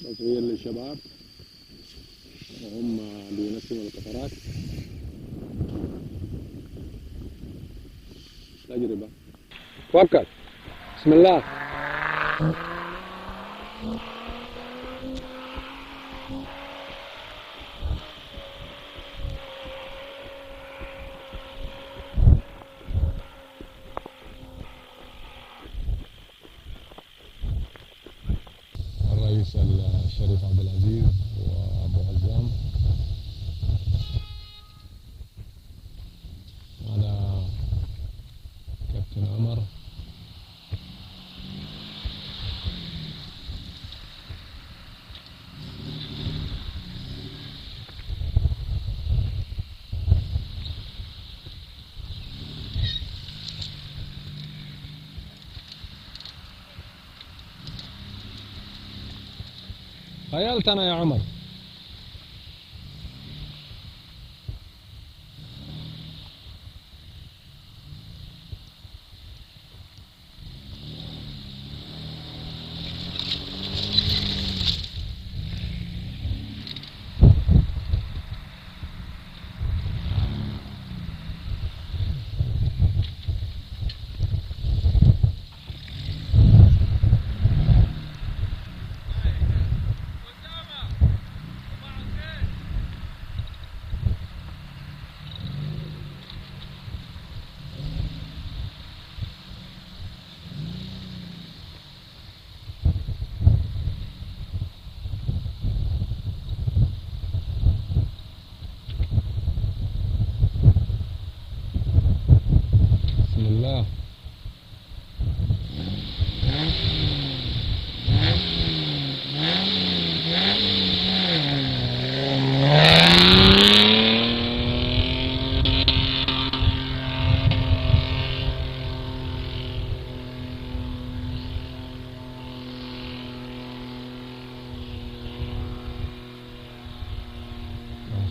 تصوير للشباب وهم بينسموا القطارات. تجربة. توكل. بسم الله. الرئيس الشريف عبد العزيز وأبو عزام على كابتن عمر خيلت أنا يا عمر. بسم الله.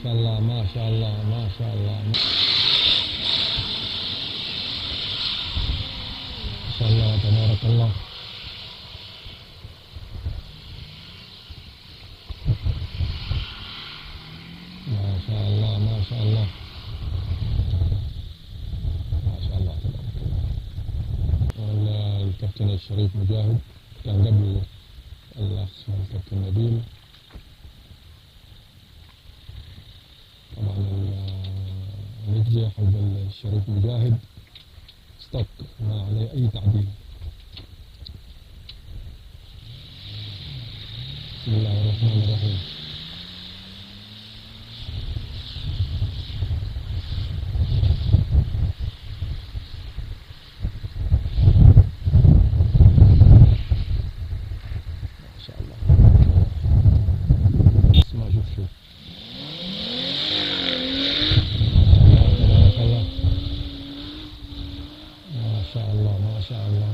ما شاء الله ما شاء الله ما شاء الله ما شاء الله تبارك الله. ما شاء الله ما شاء الله ما شاء الله تبارك الله. الكابتن الشريف مجاهد كان قبل الأخ الكابتن نبيل. طبعا النتيجة حق الشريف مجاهد ستوك ما عليه أي تعديل. بسم الله الرحمن الرحيم. ما شاء الله. بس ما أشوف شيء. ما شاء الله ما شاء الله.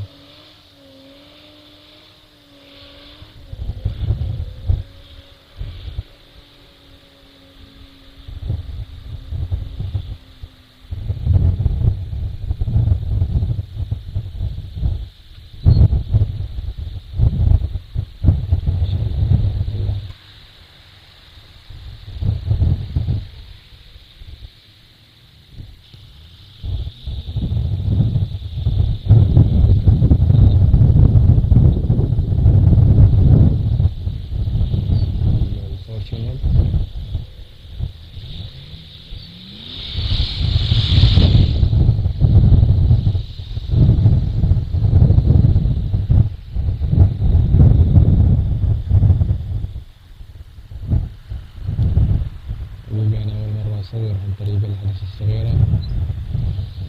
أصور عن طريق العدسة الصغيرة.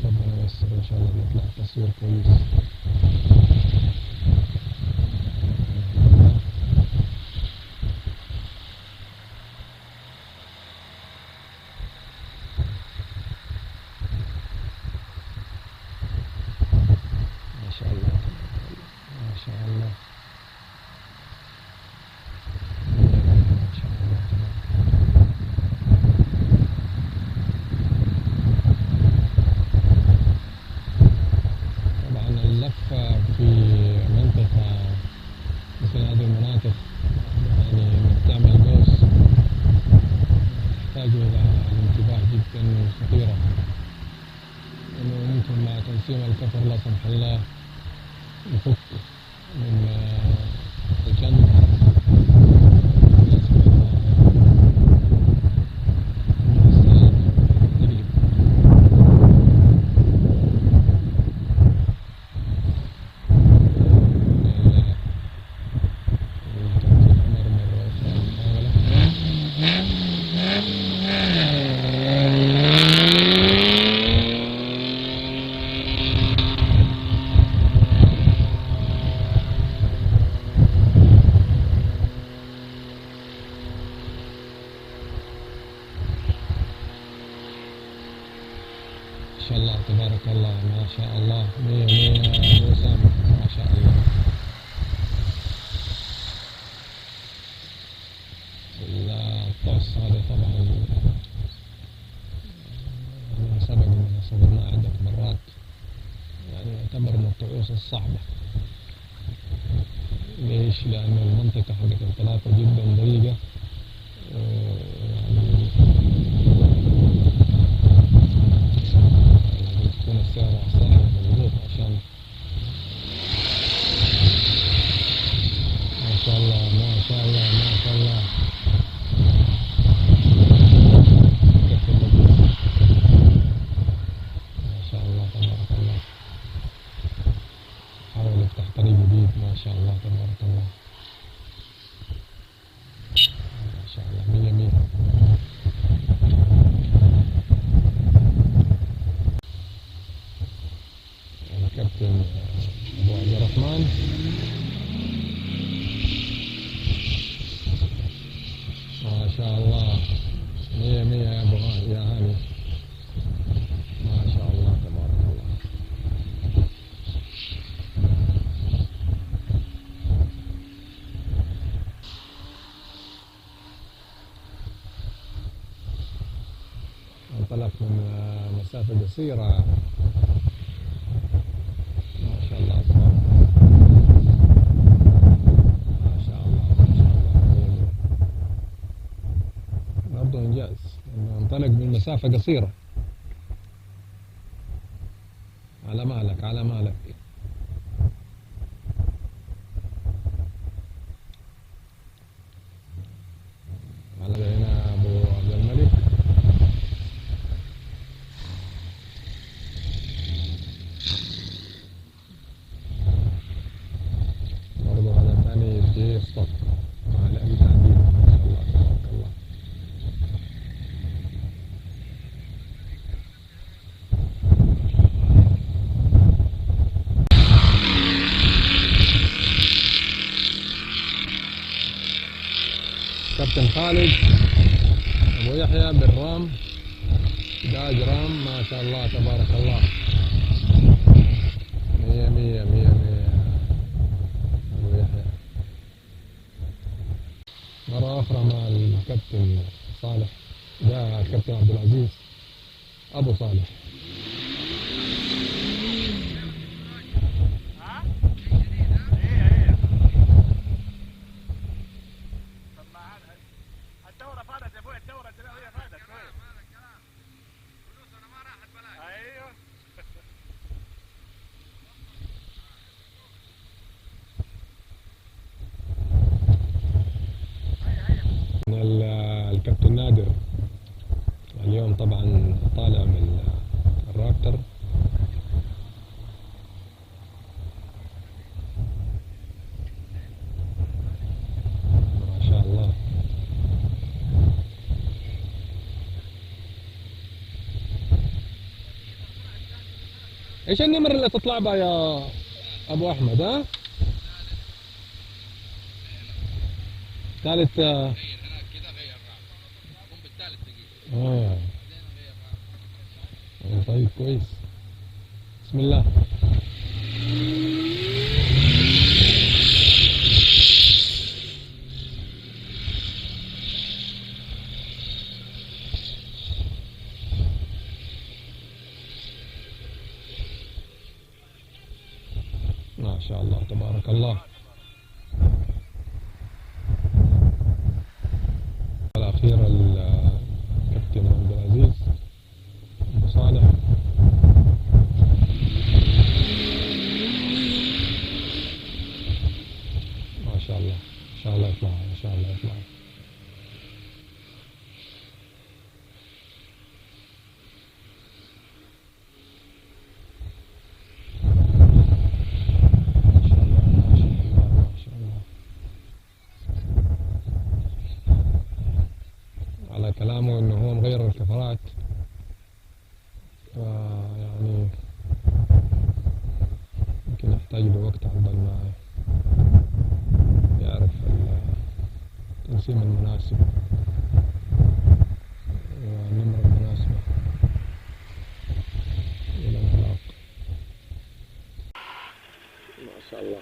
ربنا ييسر إن شاء الله بيطلع تصوير كويس. ما شاء الله ما شاء الله ما شاء الله. طبعا اللف كفر لا سمح الله يفك من الجنة يصبح من السيارة يقلب. الكابتن عمر مرة أخرى ما شاء الله تبارك الله، ما شاء الله، مية مية يا أبو أسامة، ما شاء الله. الطعس هذا طبعا أنا سبق إننا صورناه عدة مرات، يعني يعتبر من الطعوس الصعبة. ليش؟ لأن المنطقة حقت انطلاقه جدا ضيقة، يعني تكون السيارة صاحبة مضبوط عشان ما شاء الله ما شاء الله ما شاء الله. ما شاء الله تبارك الله، حاول يفتح طريق جديد، ما شاء الله تبارك الله، ما شاء الله، مية مية. الكابتن أبو عبد الرحمن ما شاء الله، مية مية يا أبو يا هاني، ما شاء الله تبارك الله. انطلق من مسافة قصيرة، ما شاء الله تبارك الله، ما شاء الله ما شاء الله، مية مية. برضه إنجاز إنه انطلق من مسافة قصيرة. على مالك على مالك. على هنا أبو عبد الملك، برضه هذا ثاني يبدي يصطف على أي تعديل، ما شاء الله تبارك الله. كابتن خالد أبو يحيى بالرام، داج رام، ما شاء الله تبارك الله، مية مية مية مية أبو يحيى. مرة أخرى مع الكابتن صالح، ده الكابتن عبد العزيز أبو صالح. الدورة فادت يا ابوي، الدورة هي فادت كويس. فلوسنا ما راحت بلاش. ايوه. الكابتن نادر اليوم طبعا طالع من الرابتر، ما شاء الله. ايش النمر اللي تطلع بها يا ابو احمد؟ ها ثالث هناك كذا غير رابع، قم بالثالث دقيقة. طيب كويس، بسم الله. ما شاء الله تبارك الله. الأخير الكابتن عبد العزيز أبو صالح. على كلامه إنه هو مغير الكفرات، يعني يمكن يحتاج له وقت عقبال ما يعرف التنسيم المناسب والنمرة المناسبة للانطلاق. ما شاء الله.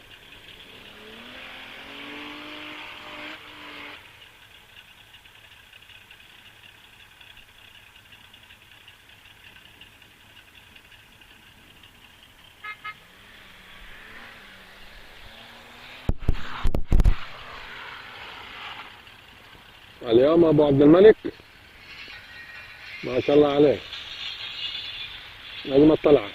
اليوم أبو عبد الملك ما شاء الله عليه نجم الطلعة.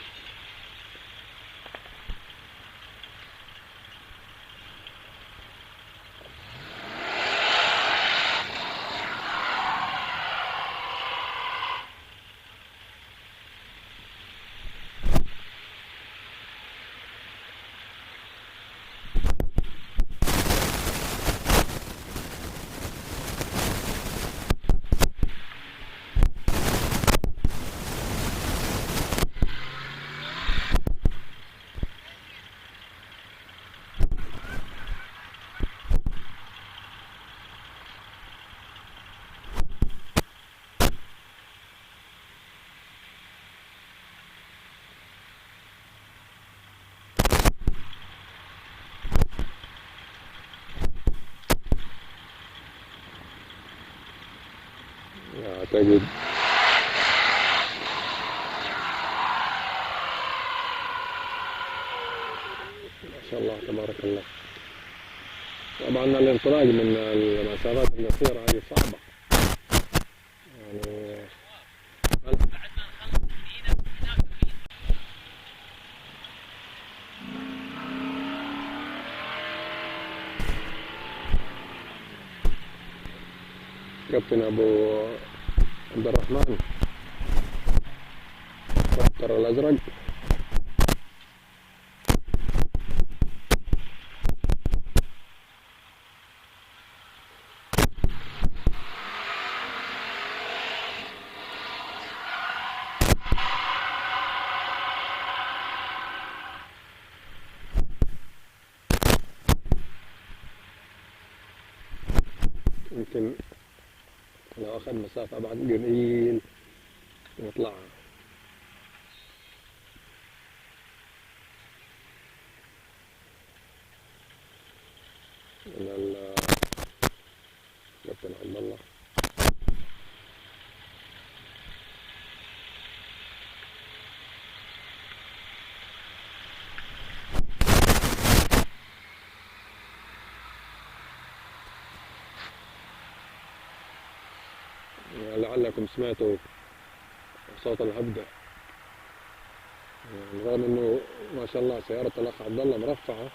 أعتقد ما شاء الله تبارك الله. طبعا الانطلاق من المسافات القصيرة هذه صعبة، يعني كابتن أبو عبد الرحمن الرابطر الأزرق يمكن لو أخذ مسافة بعد قليل يطلع من الكابتن عبد الله. لعلكم سمعتوا صوت الهبدة، يعني رغم انه ما شاء الله سيارة الاخ عبد الله مرفعة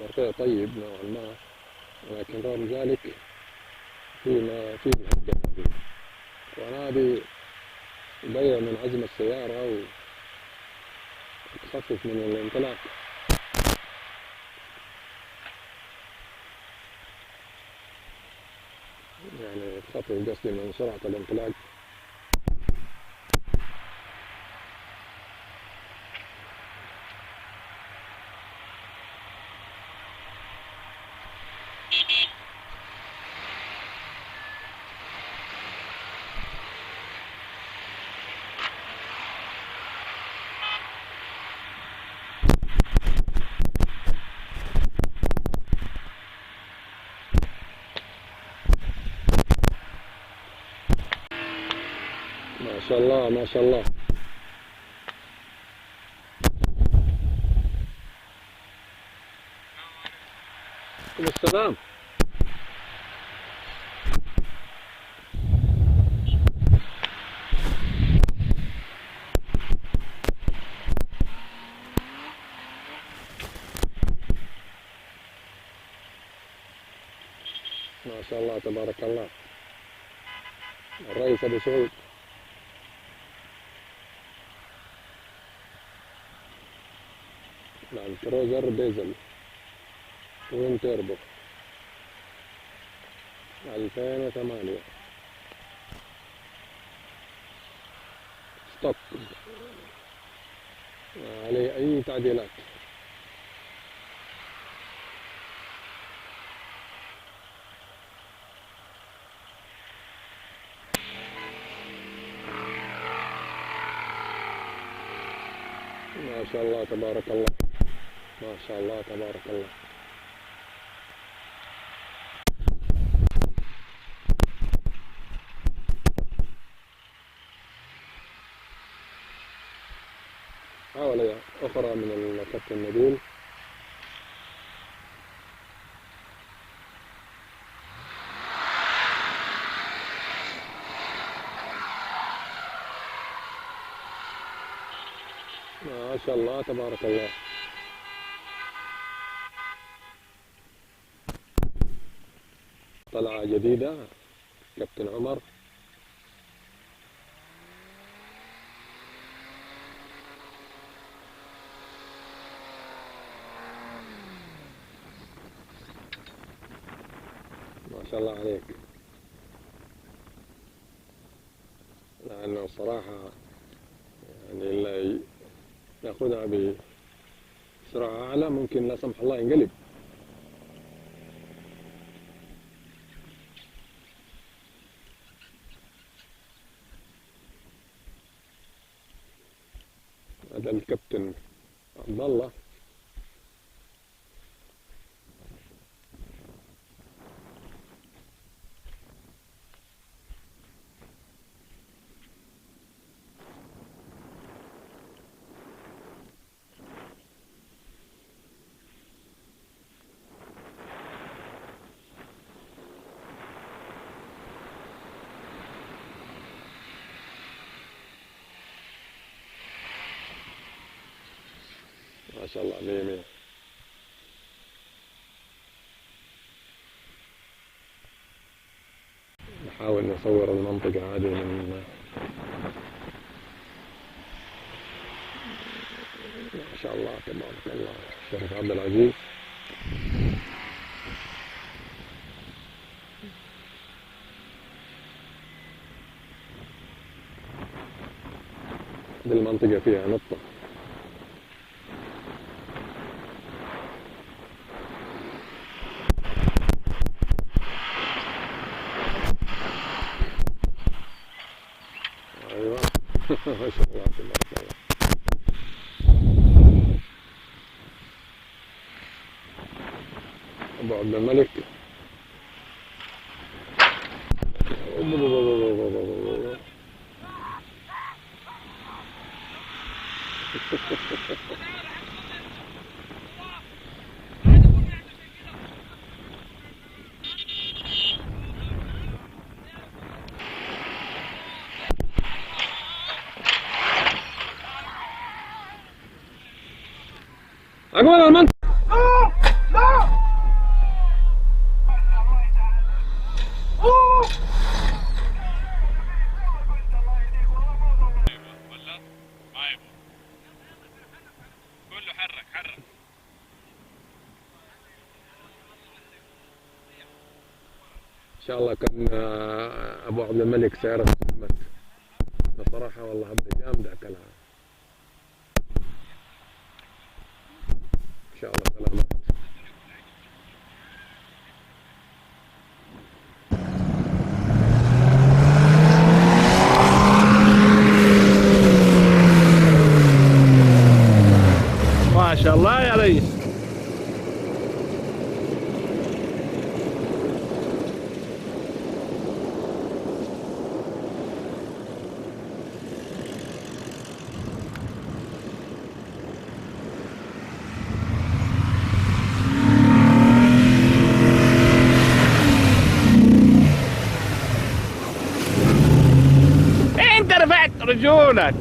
ترفيع طيب نوعا ما، ولكن رغم ذلك في الهبدة هذه، وانا هذه تضيع من عزم السيارة وتخفف من الانطلاق. يعني تخفف قصدي من سرعة الانطلاق. ما شاء الله ما شاء الله. السلام. ما شاء الله تبارك الله. الرئيس أبو سعود. لاند كروزر ديزل توين تيربو 2008. ستوب عليه أي تعديلات. ما شاء الله تبارك الله، ما شاء الله تبارك الله. محاولة أخرى من الكابتن نبيل. ما شاء الله تبارك الله. طلعة جديدة كابتن عمر. ما شاء الله عليك. لأنه صراحة يعني اللي ياخذها بسرعة أعلى ممكن لا سمح الله ينقلب. هذا الكابتن عبد الله. ما شاء الله مية مية. نحاول نصور المنطقة هذه من ما شاء الله تبارك الله الشريف عبد العزيز. هذه المنطقة فيها نطة. ايوه ما شاء الله تبارك الله. ابو عبد الملك. أقول المنطقة. ولا ما يبغى كله حرك حرك. إن شاء الله كان أبو عبد الملك سيارة محمد بصراحة والله هبة جامدة أكلها. إن شاء الله سلامات. ما شاء الله يا ريس. انت رفعت رجولك.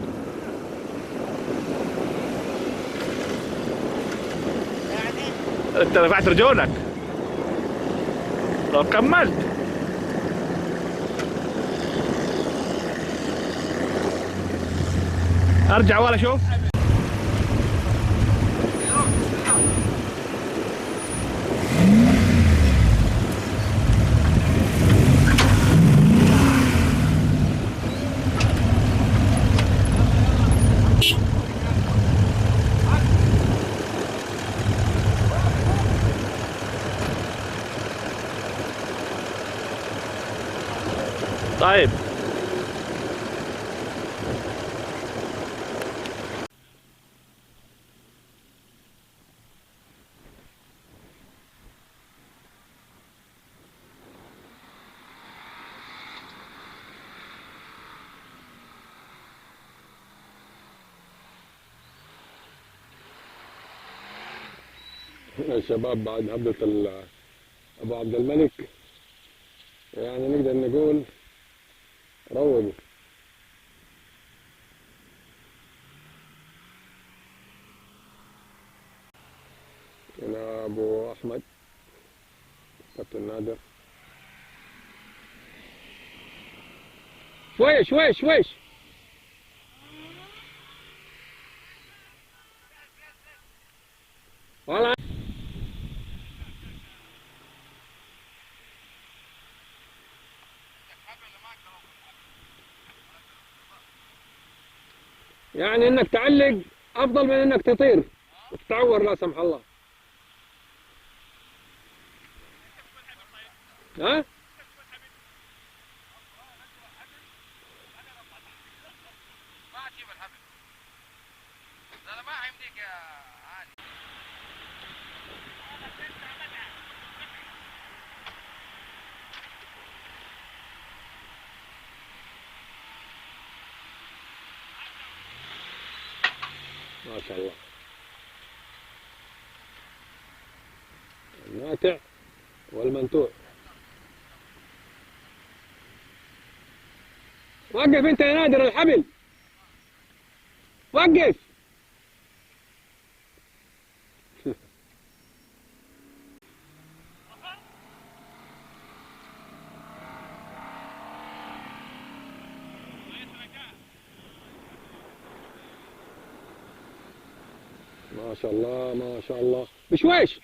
انت رفعت رجولك لو كملت. ارجع ورا شوف. طيب الشباب بعد هبة أبو عبد الملك يعني نقدر نقول روقوا. هنا أبو أحمد كابتن نادر. شوية شوية شوية. والله يعني انك تعلق افضل من انك تطير وتتعور لا سمح الله. ها؟ ما تجيب الحبل. لا ما حيمديك يا علي. ما شاء الله الناتع والمنتوع. وقف انت يا نادر الحبل، وقف. ما شاء الله ما شاء الله بشويش.